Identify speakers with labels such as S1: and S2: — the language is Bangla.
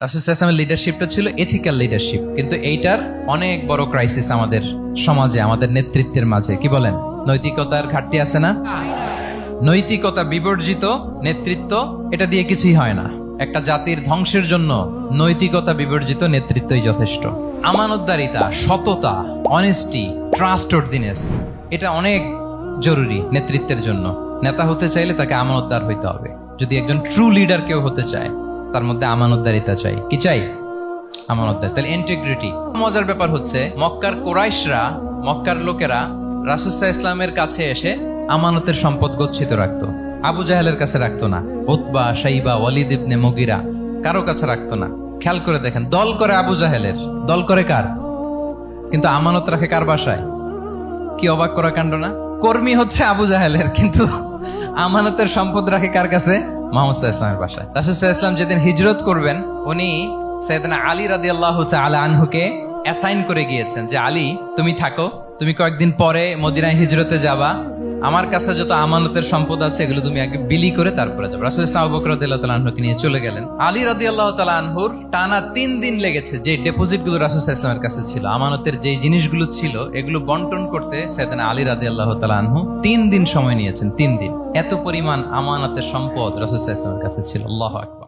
S1: রাসূল সাল্লাল্লাহু আলাইহি ওয়াসাল্লামের লিডারশিপটা ছিল এথিক্যাল লিডারশিপ, কিন্তু এইটার অনেক বড় ক্রাইসিস আমাদের সমাজে, আমাদের নেতৃত্বের মাঝে। কি বলেন? নৈতিকতার ঘাটতি আছে না? নৈতিকতা বিবর্জিত নেতৃত্ব, এটা দিয়ে কিছুই হয় না। একটা জাতির ধ্বংসের জন্য নৈতিকতা বিবর্জিত নেতৃত্বই যথেষ্ট। আমানতদারিতা, সততা, অনেস্টি, ট্রাস্টওয়ার্দিনেস, এটা অনেক জরুরি নেতৃত্বের জন্য। নেতা হতে চাইলে তাকে আমানতদার হইতে হবে। যদি একজন ট্রু লিডার কেউ হতে চায়, তার মধ্যে আমানতদারিতা চাই। কি চাই? আমানতদার, তাহলে ইন্টিগ্রিটি। মজার ব্যাপার হচ্ছে, মক্কার কুরাইশরা, মক্কার লোকেরা রাসূল সাল্লাল্লাহু আলাইহি ওয়াসাল্লামের কাছে এসে আমানতের সম্পদ গচ্ছিত রাখতো। আবু জাহেলের কাছে রাখতো না, উতবা, শাইবা, ওয়ালিদ ইবনে মুগিরা, কারো কাছে রাখতো না। খেয়াল করে দেখেন, দল করে আবু জাহেলের, দল করে কার? কিন্তু আমানত রাখে কার বাসায়? কি অবাক করা কাণ্ড না? কর্মী হচ্ছে আবু জাহেলের, কিন্তু আমানতের সম্পদ রাখে কার কাছে? মুহাম্মদ সাল্লাল্লাহু আলাইহি ওয়াসাল্লামের বাসায়। রাসূল সাল্লাল্লাহু আলাইহি ওয়াসাল্লাম যেদিন হিজরত করবেন, উনি সাইয়েদনা আলী রাদিয়াল্লাহু তাআলা আনহুকে অ্যাসাইন করে গিয়েছেন যে, আলী তুমি থাকো, তুমি কয়েকদিন পরে মদিনায় হিজরতে যাবা, আমার কাছে যত আমানতের সম্পদ আছে এগুলো তুমি আগে বিলি করে তারপরে যাবে। রাসূল সাল্লাল্লাহু আবু বকর রাদিয়াল্লাহু তাআলা আনহুকে নিয়ে চলে গেলেন। আলী রাদিয়াল্লাহু তাআলা আনহুর টানা 3 দিন লেগেছে যে ডিপোজিট গুলো রাসূল সাল্লাল্লাহু আলাইহি ওয়াসাল্লামের কাছে ছিল, আমানতের যে জিনিসগুলো ছিল, এগুলো বন্টন করতে সাইয়েদনা আলী রাদিয়াল্লাহু তাআলা আনহু 3 দিন সময় নিয়েছেন। 3 দিন। এত পরিমাণ আমানতের সম্পদ রাসূল সাল্লাল্লাহু আলাইহি ওয়াসাল্লামের কাছে ছিল। আল্লাহু আকবার।